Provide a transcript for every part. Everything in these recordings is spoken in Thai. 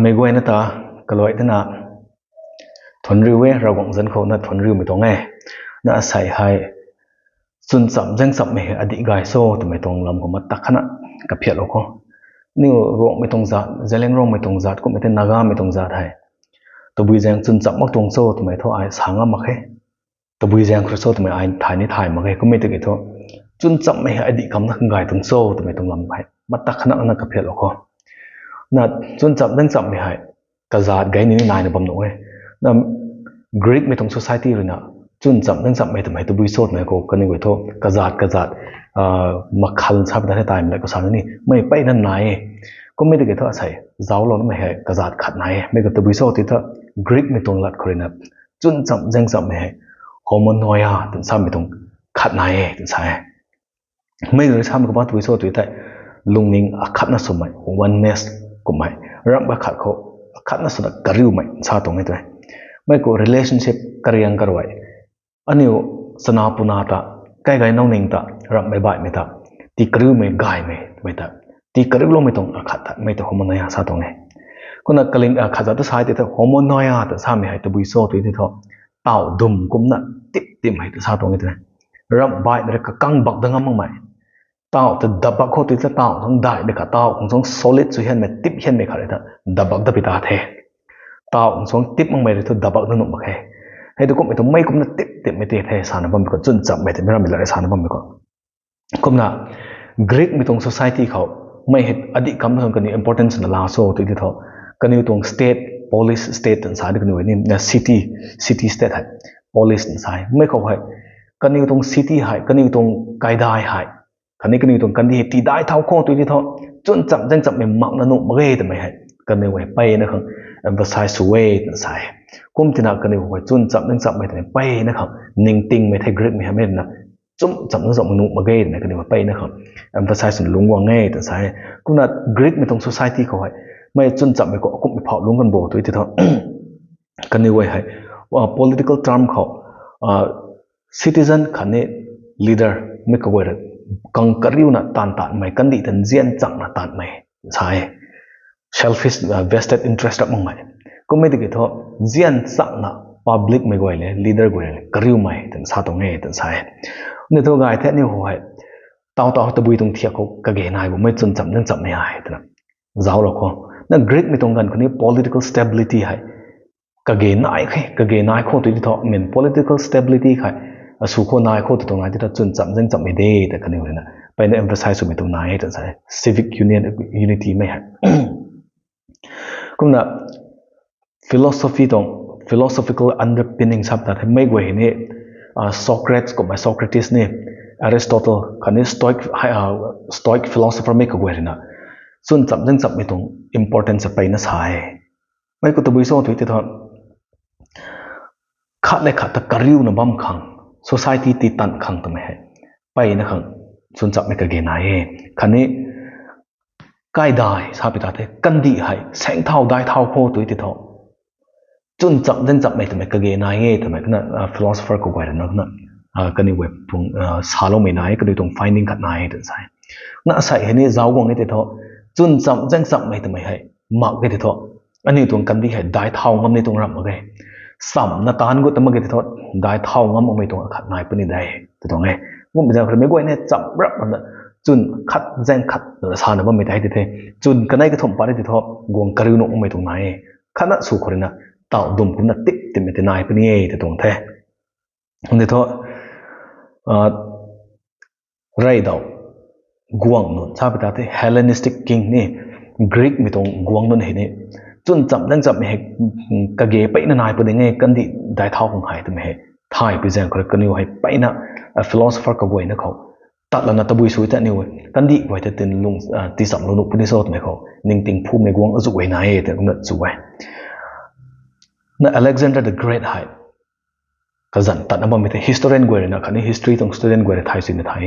ไม่กวยนะตากลอยท่านะทนริเวเรากงจันเขานะทนริวไม่ต้องไงนะใส่ให้สุนสับจังสับไม่อดีกายโซ่แต่ไม่ต้องลำของมัดตักขณะกับเพียรเราก็นี่ร้องไม่ต้องจัดเจริญร้องไม่ต้องจัดก็ไม่ได้นากาไม่ต้องจัดให้ตัวบุยแจงสุนสับมักตรงโซ่แต่ไม่เท่าไอ้สางมักให้ตัวบุยแจงครุโซ่แต่ไม่ไอ้ถ่ายนี่ถ่ายมักให้ก็ไม่ได้กี่เท่าจุนจับไม่อดีคำนักกายตรงโซ่แต่ไม่ต้องลำให้มัดตักขณะนั้นกับเพียรเราก็นะจุนจับจังสับไม่ให้กระจาดไกนี่นายในปั๊มหนุ่ยนะกรีกไม่ต้อง society เลยนะจุนจับนั่งจับไม่ทำให้ตัวบุยโซดไม่ก็กันนี่ไว้ท่ากระจาดมาคันชาบได้ตายมันก็สารนี่ไม่ไปนั่นนายก็ไม่ได้เกิดท่าใส่เจ้าเราไม่ให้กระจาดขัดนายไม่ก็ตัวบุยโซดที่ท่ากรีกไม่ต้องลัดคนนะจุนจับจังจับไม่ให้ฮอร์โมนน้อยถึงซ้ำไม่ต้องขัดนายถึงใช่ไม่รู้ซ้ำก็ว่าตัวบุยโซดที่ท่ลุงนิงขัดน่าสมัย oneness ก็ไม่รับว่าขัดเขาขัดน่าสนักกระริวไม่ชาตรงนี้ด้วยไม่ก็ relationship กระยังกระไว้อันนี้สนาปุนาตาใกล้ๆน้องนิงตารับไม่บ่ายไม่ตาตีกระริวไม่กายไม่ตาตีกระริวลงไม่ตรงขัดไม่ตาฮอร์โมนน้อยชาตรงนี้คนนักกลิงขัดจะสายที่ท่าฮอร์โมนน้อยแต่สามีให้ตัวบุยโซ่ตัวที่ท่าเต่าดุมกุมน่ะติ่มให้ตัวชาตรงนี้ด้วยรับบ่ายไม่ก็กังบักดังมั่งไหมเต่าจะดับบักโคตรที่เต่าทั้งได้เด็กเต่าของสอง solid สุดเห็นไหมติ่มเห็นไหมครับท่าดับบักดับไปตาเทเต่าของสองติ่มมั่งไหมเลยท่าดับบักนั่นหนุ่มมาแค่ให้ทุกคนไม่ต้องไม่กุมน่ะติ่มไม่ตีให้สารบัมไปก่อนจนจับไม่ถึงไม่รับไม่เลยสารบัมไปก่อนกุมน่ะกรีกไม่ต้อง society เขาไม่เห็นอดีตคำนั้นกันนี่ importance ในลาวโซ่ตัวที่ท่ากันนี่ตรง state police state ต่างสายกันนี่เนี่ย city state ให้ police ต่างสายไม่เข้าให้กันนี่ตรง city ให้กันนี่ตรงไกด์ได้ให้กันนี่ตรงกันนี่ตีได้เท่าโค้งตัวที่ท่าจนจับจังจับไม่มักนั่นหนุ่มมาเร่แต่ไม่ให้กันนี่ไว้ไปนะครับ emphasize way ต่างสายกุมที่นักกันนี่ไว้จนจับจังจับไม่แต่ไปนะครับนิ่งติงไม่ให้กรีกไม่ให้ไม่นะจุ่มจับจังจับมนุษย์มาเร่นะกันนี่ไว้ไปนะครับ emphasize ลุงว่าง่ายแต่สายกุมน่ะกรีกไม่ต้อง society เขาไว้ไม่จนจับไม่ก็กุมไม่เผาลุงกันโบตัวที่ท่ากันนี่ไว้ให้ว่า political term เขาcitizen ขันนี่ leader ไม่ก็ไว้กังกริวน่ะตันไม่กันดีทันเจียนจังน่ะตันไม่ใช่ selfish vested interest มั่งไม่ก็ไม่ได้กี่ท่าเจียนจังน่ะ public ไม่ก็ไว้เลย leader ก็ไว้เลยกริวไม่ถึงซาตรงนี้ถึงใช่เนี่ยตัวกายแท้นี่หัวให้ต่อตะบุยตรงเทียเขากระเกนายผมไม่จนจับนั่งจับไม่หายแต่เจ้าเราเขานั่นกรีกไม่ตรงกันคนนี้ political stability ให้กระเกนายใครกระเกนายเขาตัวที่ท่าเหมือน political stability ใครสุขนายเขาตัวตรงไหนที่ท่าจนจับนั่งจับไม่ได้แต่คนนี้เลยนะไปใน emphasize สุดไม่ตรงไหนแต่ใช่ civic union unity ไม่ให้ก็น่ะ philosophy ตรง philosophical underpinning สับแต่ไม่กว่าเห็นนี่Socrates กับSocrates นี่ Aristotle คันนี้ stoic philosopher ไม่ก็กว่าเห็นนะส่วนจับจังจับไม่ตรง importance ไปนะสายไม่ก็ตัวบุยโซ่ถุยที่ท่าขัดเลยขัดตะกริวนะบัมขัง society ตีตันขังตัวไม่ให้ไปนะขังส่วนจับไม่ก็เกณฑ์ไหนคันนี้ใกล้ได้ทราบไปตาเทกันดีให้แสงเท่าได้เท่าโคตัวที่ท่าจนจับจังจับไม่ตัวไม่ก็เกณฑ์ไหนทำไมก็น่ะ philosopher ก็กว่าเห็นนะกันนี่เว็บตรงสาโลไม่ไหนก็ดูตรง finding ขัดไหนตัวใช่น่าใส่เห็นนี่เจ้ากงนี่ที่ท่าจนจับจังจับไม่ตัวไม่ให้มักก็ที่ท่าอันนี้ตรงกันดีให้ได้เท่างำในตรงรับมาไงสัมนาตานก็ตมาเกิดที่ทอดได้เท่างำไม่ตรงขัดนายปนิได้ที่ตรงไงว่าไม่ใช่คนไม่กล้วยเนี่ยจับรับมันจุนขัดแจ้งขัดสารว่าไม่ได้ที่เทจุนกันได้ก็ถมไปได้ที่ทอดกวงกระริวนไม่ตรงไหนขณะสู่คนน่ะเต่าดุมคุณน่ะติดไม่ได้นายปนิเอที่ตรงแท้ที่ทอดไรดาวกวงนู่นทราบไปได้ที่ Hellenistic King นี่กรีกไม่ตรงกวงนู่นเห็นนี่จนจับนั่งจับไม่เห็นกระเกยไปนายไปได้ไงกันดีได้เท่าของหายแต่ไม่เห็นถ่ายไปแจ้งคนกันอยู่ให้ไปนะ philosopher ก็ไว้นะเขาตัดแล้วนะตะบุยสุยแต่นี่เว้ยกันดีไว้แต่ตินลุงตีสับลุงปุ่นที่โซ่ตัวไม่เขานิ่งติงผู้ไม่กวงสุไว้นายแต่ก็ไม่สุไว้นะ Alexander the Great ให้ก็จันตัดน้ำมันไม่ได้ historian กว่าเลยนะคันนี้ history ตรง student กว่าเลยไทยสินไทย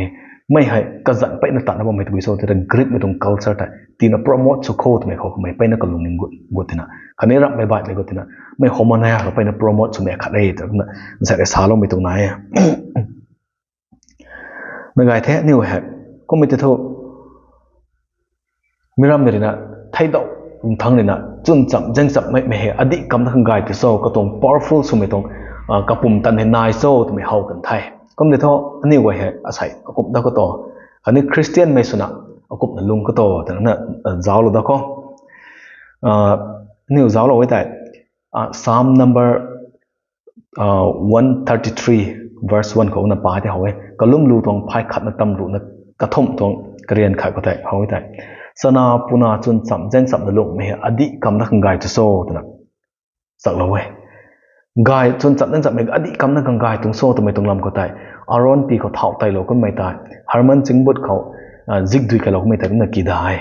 ไม่ให้ก็จันไปนะตัดน้ำมันไม่ได้บุยโซ่แต่กรีกไม่ตรง culture แต่ตีน่ะ promote สุโคตไม่เขาไม่ไปนะก็ลุงนิ่งกุฏินะคันนี้รับไม่บาดไม่กุฏินะไม่ฮอร์โมนายก็ไปนะ promote สุดเนี่ยขัดได้แต่ก็ใส่สารลงไปตรงไหนไม่ไงแท้นี่เว้ยก็ไม่จะโทษมิรามเมรินะไทยดอก thang ni na chun cham jeng chap mai me he adi kam thang gai tu so ka tong powerful su me tong ka pum tan he nai so tu me hau kan thai kom de tho ani wa he asai akup da ko to ani Christian me suna akup na lung ko to ta na zaw lo da ko ni zaw lo wai tai Psalm number 133 verse 1 ko na pa te hawe kalum lu tong phai khat na tam ru na ka thom tong karian khai ko tai hawe tai sana puna chun cham jeng cham na luk me adi kam na gai tu so ta sak lo we gai chun cham jeng cham me adi kam na gai tung so to me tung lam ko tai Aaron pi ko thau tai lo kon mai tai Harman chingbut kho zik dui ka lo me ta na ki dai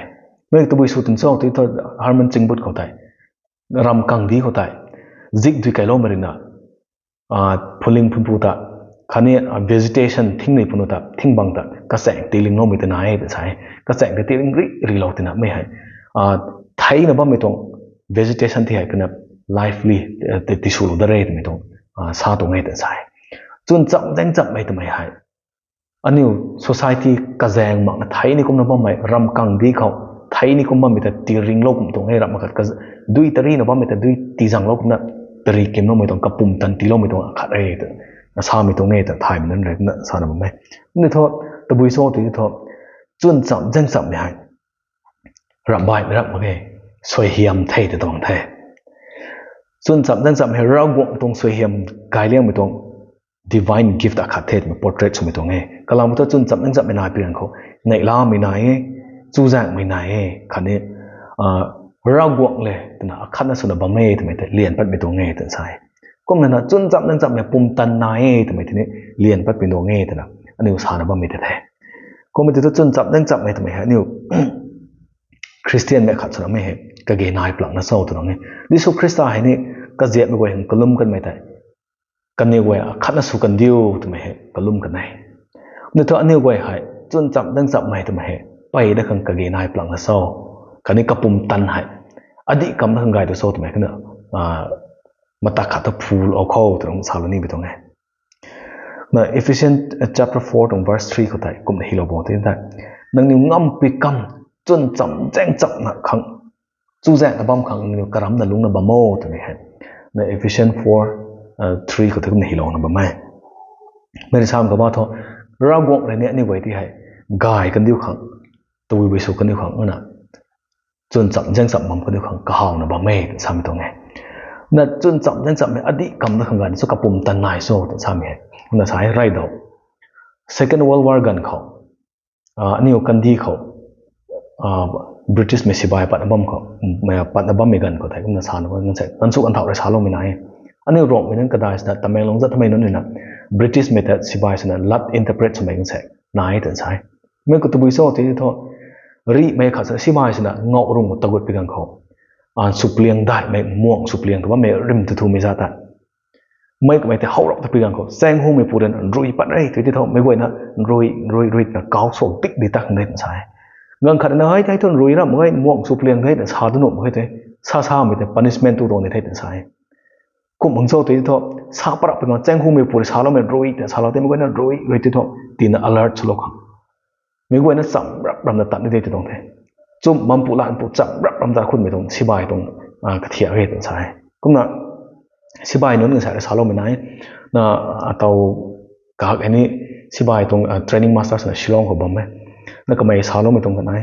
me tu bui su tung so tu Harman chingbut ko tai ram kang di ko tai zik dui ka lo marina phuling phunpu ta khani vegetation thing nei punuta thing bang ta ka seng tiling no mitna ai ta sai ka seng te tiling ri lo tina me hai thai na ba me tong vegetation thi hai kana lively te tisul da re me tong sa to ngai ta sai chun cham jeng cham mai ta mai hai aniu society ka jeng mak na thai ni kum na ba mai ram kang di khau thai ni kum ba me ta ti ring lo kum tong ngai ram ka dui tari na ba me ta dui ti jang lo kum na tari kem no me tong kapum tan ti lo me tong khat ai ta sa mi tong ngai ta thai man re na sa na ba mai ni tho ta bui so ti tho chun cham jeng cham me hai ram bai me rak ma ge soi hiam thai ta tong thai chun cham jeng cham he ra gong tong soi hiam gai leng me tong divine gift a khat the me portrait so me tong ngai kalam to chun cham jeng cham me na pi ran kho nei la me nai chu jang me nai khane ra gong le ta khat na so na ba me ta me lien pat me tong ngai ta sai kom na chun cham nang cham me pum tan nai ta me thine lien pat pe no nge ta na aniu sa na ba me ta the kom me to chun cham nang cham me ta me aniu Christian me khat sa me he ka ge nai plak na so to nge disu Christa hai ni ka jet me go hen kolum kan me ta kan ne go khat na su kan diu ta me he kolum kan nai ne to aniu go hai chun cham nang cham me ta me he pai da khang ka ge nai plak na so kani ka pum tan hai adi kam na gai to so ta me kana mata khata phul o kho trong salani bitong hai na Ephesians chapter 4 tong verse 3 ko tai kum hilo bo te ta nang ni ngam pi kam chun cham jeng cham na khang chu jang na bam khang ni karam na lung na ba mo to me hai na Ephesians 4 3 ko te kum hilo na ba mai me sam ko ba tho ra gong re ne ni wai ti hai gai kan diu khang tu wi su kan diu khang na chun cham jeng cham mam ko diu khang ka haw na ba me sam to nge na chun cham jeng cham me adi kam na khangan so kapum tan nai so to sa me na sai rai do second world war gan kho aniu kan di kho British me sibai pat bam kho me pat bam me gan ko thai na sa na ngan sai tan su an thau re sa lo me nai aniu ro me nan ka dai sta tamelong za thamai no ni na British method sibai sana lat interpret so me ngan sai nai tan sai me ko tu bui so ti tho ri me kha sa sibai sana ngau rung ta gut pi gan kho an supliang dai me muang supliang to ba me rim tu thu me za ta mai ko me te hau rok ta pi gan ko sang hu me puren rui pat ai ti tho me goi na rui na kau so tik di tak ngai sai ngang khat na hai thai thon rui na mai muang supliang thai na sa du no mai te sa me te punishment tu ro ne thai ta sai kum hung so ti tho sa para pe sang hu me pur sa lo me rui ta sa lo te me goi na rui ti tho ti na alert so lo kha me goi na sam ram na ta ni te tong the chum mam pu lan pu cham ram da khun me tong sibai tong ka thia ge tong sai kum na sibai non ngai sa lo me nai na atau ka ani sibai tong training masters na Shillong ko bam me na ka mai sa lo me tong ka nai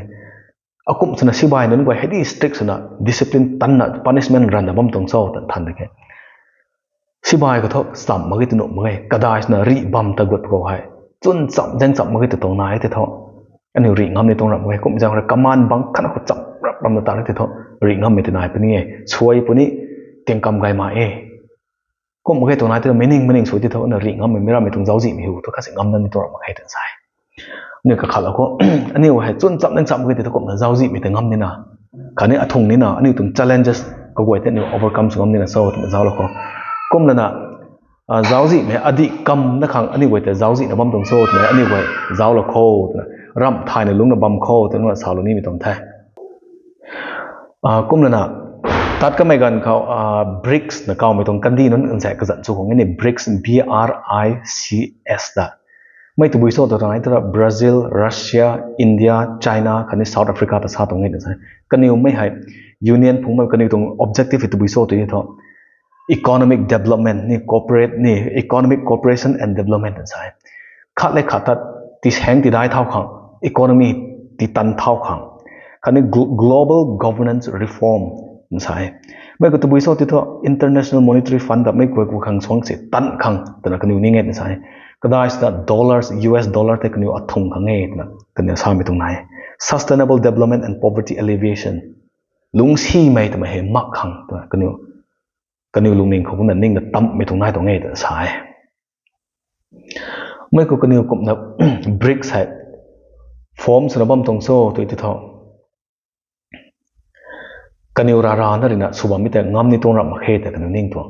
akum sana sibai non ko heady strict sana discipline tan na punishment ran na bam tong so ta than de ke sibai ko tho sam ma ge tu no ma ge kadai na ri bam ta got ko hai chun cham jeng cham ma ge tu tong nai te tho ani ri ngam ne tong ram ge kum jang ra kaman bang khan ko cham ram na ta te tho ri ngam me te nai pani e choi puni teng kam gai ma e kum ge tong nai te mening soi te tho na ri ngam me mera me tong jau ji mi hu to ka se ngam na ni to ram khai ta sai ne ka khala ko ani wa chun cham nang cham ge te tho kum na jau ji mi te ngam ni na khane athung ni na ani tum challenges ko goi te ni overcome ngam ni na so te jau lo ko kum na jau ji me adi kam na khang ani goi te jau ji na bam tong so te ani goi jau lo kho ram thai na lung na bam kho te no sa lo ni mi tong thai kum na tat ka mai gan khao BRICS na kaw mai tong kan di non an sai ka zan chu hong ni BRICS BRICS da ไม่ตัวบุยโซตัวไหนตัวบราซิลรัสเซียอินเดียไชน่าคันนี้เซาท์แอฟริกาตัวซาตรงนี้ตัวใช่กันนิวไม่ให้ยูเนียนผมว่ากันนิวตรง objective ตัวบุยโซตัวนี้ตัว economic development นี่ corporate นี่ economic cooperation and development ตัวใช่ขัดเลยขัดตัดที่แห่งที่ได้เท่าขัง economy ที่ตันเท่าขังคันนี้ global governance reform ตัวใช่ไม่ก็ตัวบุยโซตัว international monetary fund แบบไม่กลัวกูขังสวงเสียตันขังตัวนั้นกันนิวนี่ไงตัวใช่ก็ได้สแต่ดอลลาร์ US ดอลลาร์แต่กันอยู่อัดทงขังเองนะกันอยู่สามไปตรงไหน sustainable development and poverty alleviation ลุงซี่ไม่แต่ไม่เห็นมักขังตัวกันอยู่ลุงนิ่งเขาคนนั้นนิ่งแต่ตั้มไปตรงไหนตรงนี้แต่สายไม่ก็กันอยู่กลุ่มนับ BRICS ให้ฟอร์มสนับสนุนตรงโซ่ตัวที่ท้องกันอยู่รานั่นเองนะสุวรรณมิแต่งามนี่ตรงรับมาเขตแต่กันอยู่นิ่งตัว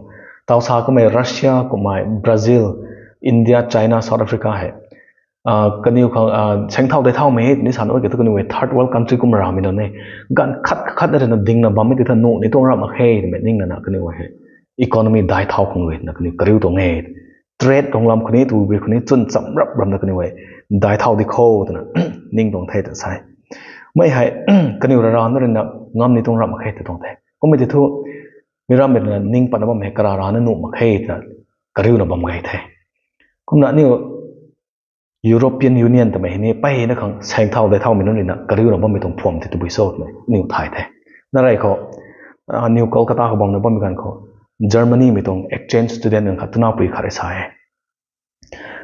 ตาวซาก็ไม่รัสเซียก็ไม่บราซิลอินเดียไชน่าเซาท์แอฟริกาให้กันอยู่ของเชิงเท่าได้เท่าไม่นี่สารว่าเกิดกันอยู่ใน third world country กุมรามินนี่การคัดได้นะดิ่งนะบางไม่ติดถนนนี่ต้องรับมาให้แบบนี้นะกันอยู่ให้ economy ได้เท่าของเลยนะกันอยู่กระดิ่งตรงนี้ trade ตรงลำคนนี้ตัวบริคนนี้จนสำรับรำนะกันอยู่ได้เท่าที่โคตรนะนิ่งตรงเทศใช่ไม่ให้กันอยู่รานั่นนะงามนี่ต้องรับมาให้ตรงเทศก็ไม่ติดทุกมีรำเป็นนิ่งปันนะบางให้กระรานั่นนุ่มมาให้นะกระดิ่งนะบางไงเทคุณน่ะนี่ยุโรเปียนยูเนียนแต่ไม่เห็นนี่ไปนะครั้งแสงเท่าได้เท่ามีนั่นนี่นะกระดิ่งเราบ่มีตรงพรมที่ตัวบุยโซ่เลยนิวไทยแท้นั่นไรเขานิวโคลกาตาเขาบอกนะบ่มีการเขาเยอรมนีมีตรง exchange student นึงครับตุนาปุยขาริสาย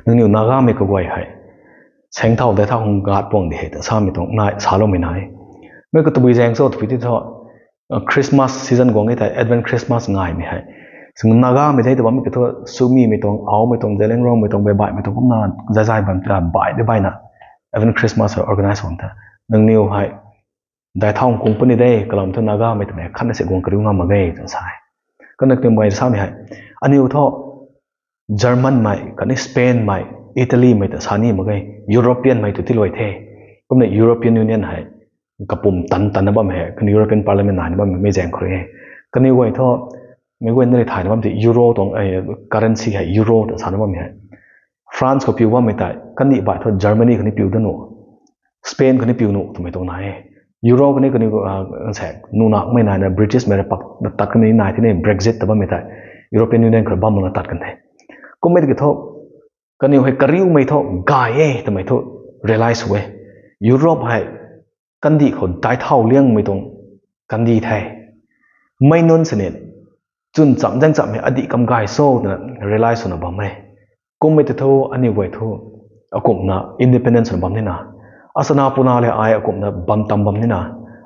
นึงนิวนากามีก็ไว้ให้แสงเท่าได้เท่าของกาดปงดีเหตุสามีตรงนายสาลงไม่นายไม่ก็ตัวบุยแจงโซ่ที่ที่เท่าคริสต์มาสซีซันกงไอ้แต่ advent Christmas ง่ายไม่ให้ซึ่งนาก้าไม่ได้แต่ว่ามีตัวซูมีไม่ตรงเอาไม่ตรงเจริญร้องไม่ตรงใบใบไม่ตรงก็นานใจๆแบบจะใบได้ใบนะ even Christmas organize ของเธอหนึ่งนิ้วให้ได้ท่องคงปุ่นได้กลางทุนนาก้าไม่ตัวไหนขั้นในเสียงกระดิ่งงามมาเกยจังสายก็นึกถึงใบสามไม่ให้อันนี้ท่อเยอรมันไม่กันนี่สเปนไม่อิตาลีไม่ตัวสานี่มาเกยยุโรเปียนไม่ตัวที่ลอยเทก็ในยุโรเปียนยูเนียนให้กับปุ่มตันนะบ้างให้กันยุโรเปียนพาร์ลิเมนต์ไหนบ้างไม่แจ้งใครกันนี่ไว้ท่อไม่ว่าในไทยนะว่ามันยูโรตรงcurrency ให้ยูโรแต่สารว่าไม่ให้ฟรานซ์ก็พิวว่าไม่ได้กันนี่บ่ายทว่าเยอรมนีคนนี้พิวด้านโน้สเปนคนนี้พิวโน้ทำไมตรงไหนยูโรคนนี้ก็แสกนู่นนักไม่นานนะบริติชไม่ได้ปักตัดกันนี่นายที่นี่ Brexit แต่ว่าไม่ได้ยุโรเปียนยูเนียนก็บ้ามันตัดกันได้ก็ไม่ได้กี่เท่ากันนี่ให้กริ้วไม่เท่ากายทำไมเท่า realize เว้ยยุโรปให้กันดีคนได้เท่าเลี้ยงไม่ตรงกันดีแท้ไม่นนสนิทจนจำจังจำให้อดีตกำไกโซ่นะเรียลไลซ์ส่วนบ้างไหมก็ไม่ติดทั่วอันนี้ไว้ทั่วอากงนะอินดิเพนเดนซ์ส่วนบ้างนี่นะอาสนาปุนาเลยอายอากงนะบัมตำบัมนี่นะ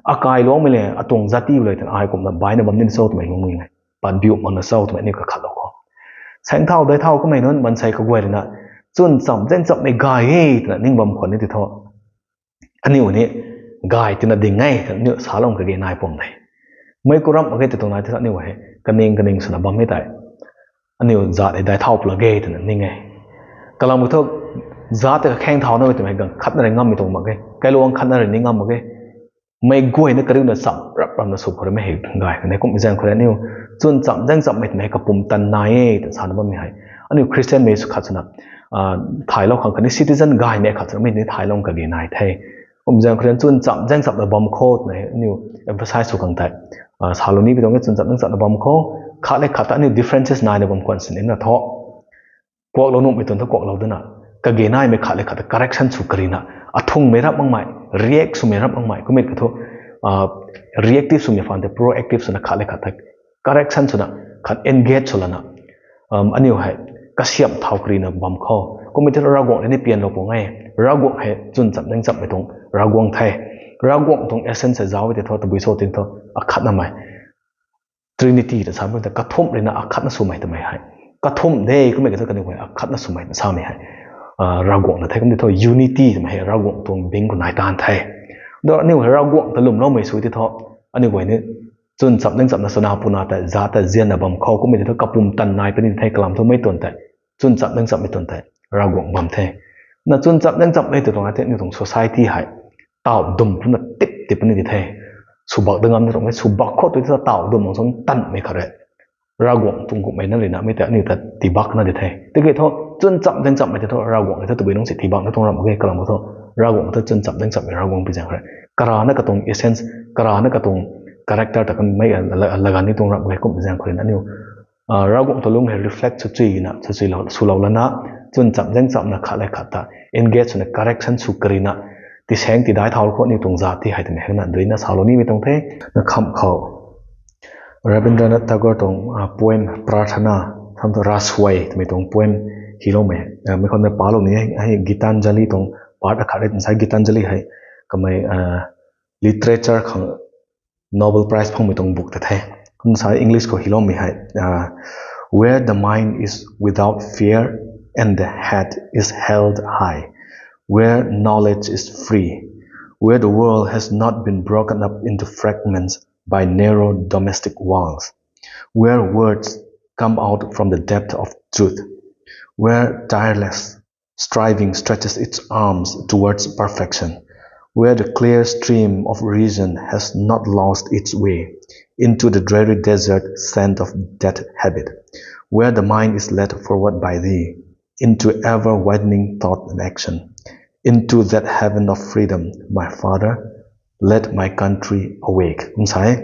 อากายล้องไม่เลยอตรงจัตติเลยแต่อายอากงนะใบนะบัมนี่โซ่ตัวไหนงงไงปันบิวมันนะโซ่ตัวไหนนี่ก็ขัดออกแสงเท่าได้เท่าก็ไม่นั้นมันใช้ก็ไว้เลยนะจนจำจังจำไม่กายแต่นิ่งบัมคนนี่ติดทั่วอันนี้วันนี้กายจะน่าดิ่งไงแต่เนี่ยสาลงกับเกนายปมไหนไม่ก็รับมาแค่ตรงนั้นที่ท่านนี่ว่ากันเองสนับบังไม่ได้อันนี้จัดได้เท่าปลาเกยแต่นี่ไงกำลังมือเท่าจัดแต่แข้งเท้านั่นเป็นไงกันคัดอะไรงามไม่ตรงมาแกลวงคัดอะไรนี่งามมาแกไม่กล้วยนี่กระดิ่งน่ะสับรับรำน่ะสุกคนไม่เห็นไงในกลุ่มอิสลามคนนี้จนจับยังจับไม่ถึงกับปุ่มตันนายแต่สารบังไม่ให้อันนี้คริสเตียนไม่สุขัดสนับถ่ายลงขังกันนี่ซิติเซนกายไม่ขัดสนับไม่ได้ถ่ายลงกับเกนายไทยกลุ่มอิสลามคนนี้จนจับยังจับแบบบอมโคตรในนี่emphasize สุขังไทยสารนี้ไปตรงนี้จนจับนั่งจับในบอมโคขาดเลยขาดอันนี้ differences นายในบอมควันสินนะท้อกวกเราหนุ่มไปจนถ้ากวกเราด้วยนะกะเกนายไม่ขาดเลยขาด correction สุกรีนะอัทุ่งไม่รับบ้างไหม react สุไม่รับบ้างไหมก็ไม่กระทบreactive สุไม่ฟังแต่ proactive สุนะขาดเลยขาด correction สุนะขาด engage สุละนะอันนี้ให้กระเสียมเท้ากรีนะบอมโคก็ไม่ได้รากวงในเปลี่ยนเราปงไงรากวงให้จนจับนั่งจับไปตรงรากวงไทยรากวงตรง essence จะเอาไปแต่ทอตบุยโซตินทออักขัดนั่นไหม Trinity แต่สามแต่กระทุ่มเลยนะอักขัดนั่นสมัยทำไมให้กระทุ่มเด้ก็ไม่กระทบกันด้วยอักขัดนั่นสมัยสามไม่ให้รากวงแต่ไทยก็ไม่ได้ทอ unity ทำไมให้รากวงตรงบิงคนไหนตานไทยโดยอันนี้ว่ารากวงแต่ลุ่มเราไม่สวยที่ทออันนี้ว่านี่จนจับนั่งจับนัสนาปุนาแต่จ่าแต่เจียนนะบำเขาก็ไม่ได้ทอกับปุ่มตันนายเป็นไทยกลามทั้งไม่ตนแต่จนจับนั่งจับไม่ตนแต่รากวงบำไทยน่ะจนจับนั่งจับไม่ตรงนั้นที่นี่ตรง society ให้ต่อดุมพุ่งน่ะติดเป็นนี่ไทยสุบักดึงอันนี้ตรงนี้สุบักโคตรที่จะต่อดุมมองสงตันไม่ขะเร ragong tung cũng mấy nó liền mấy tại như thật tì bạc nó để thấy tức cái thôi chân chậm danh chậm mấy thôi ragong cái tụi bây nó sẽ tì bạc nó thông làm cái cái làm thôi ragong thôi chân chậm danh chậm ragong bây giờ rồi kara nó cái tung essence kara nó cái tung character ta kan mấy là gần như tung làm cái cũng bây giờ rồi nó nhiều ragong tôi luôn hay reflect cho truy nè cho truy là su lâu là na chân chậm danh chậm là khá lại khá ta engageใน correction su kari na tí sáng tí đái tháo khó như tung giả tí hay thì mấy nạn đấy nó sao lo ní mấy tung thế nó khăm khẩu Rabindranath Tagore tong poem Prarthana tham to Rasway tumi tong poem hilo me me kon me palo ni hai Gitanjali tong part akhare insai Gitanjali hai kamai literature khang Nobel Prize phang me tong book ta thai kun sai English ko hilo me hai where the mind is without fear and the head is held high where knowledge is free where the world has not been broken up into fragments by narrow domestic walls, where words come out from the depth of truth, where tireless striving stretches its arms towards perfection, where the clear stream of reason has not lost its way into the dreary desert sand of dead habit, where the mind is led forward by thee into ever-widening thought and action, into that heaven of freedom, my Father, let my country awake. Sai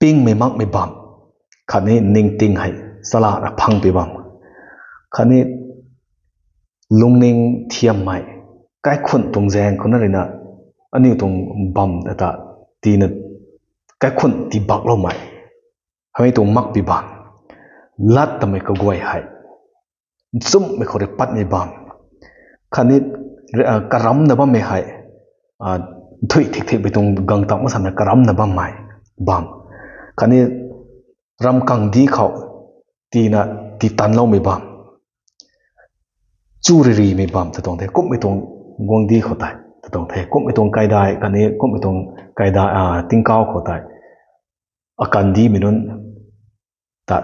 ping me mak me bam khani ning ting hai sala ra phang pi bam khani lung ning thiam mai kai khun tung jeng khun na rina ani tung bam ta ti na kai khun ti bak lo mai hai tung mak pi bam lat ta me ko goi hai zum me khore pat me bam khani karam na bam me hai thui thik thik bitung gang tak ma sam na karam na bam mai bam khani ram kang di khau ti na ti tan lo me bam chu ri me bam ta tong the kum me tong ngong di khau tai ta tong the kum me tong kai dai khani kum me tong kai da ting kau khau tai akan di minun ta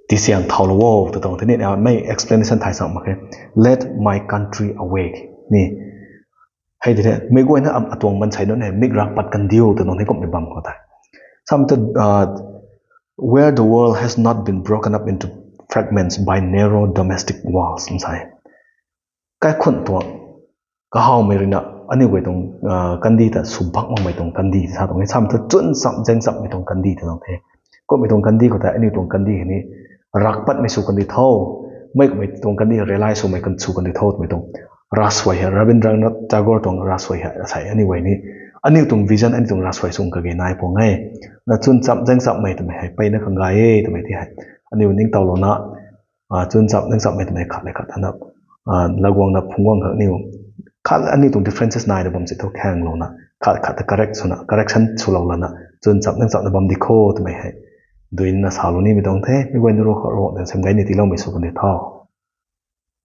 ti siang thau lo wo ta tong the ni mai explanation thai sang ma ke let my country awake ni hay thế mấy cái nó tuồng mình thấy nó này mix rap bắt cần điều từ nó thấy cũng bị bầm có tại something where the world has not been broken up into fragments by narrow domestic walls sai cái khuẩn tuồng cái hào mấy rina anh ấy quay tuồng cần đi ta sụp bắc mà mấy tuồng cần đi sao tuồng cái something chuẩn sắm danh sắm mấy tuồng cần đi thì nó thế có mấy tuồng cần đi có tại anh ấy tuồng cần đi này rắc bắt mấy số cần đi thâu mấy tuồng cần đi realize số mấy cần số cần đi thâu mấy tuồng Rasway Rabindranath Tagore tong Rasway sai anyway ni ani tung vision ani tung Rasway sung ka ge nai po ngai na chun chap jang chap mai mai pai na khang gai to mai ti hai ani ning taw lo na chun chap jang chap mai mai khat le khat ana lagwang na phungwang ka ni khat ani tung differences nai da bam se to khang lo na khat khat correct suna correction chu lo la na chun chap jang chap na bam di kho to mai hai duin na sa lo ni mi dong the mi wen ro ro dan sem gai ni ti lo mai su kan de thaw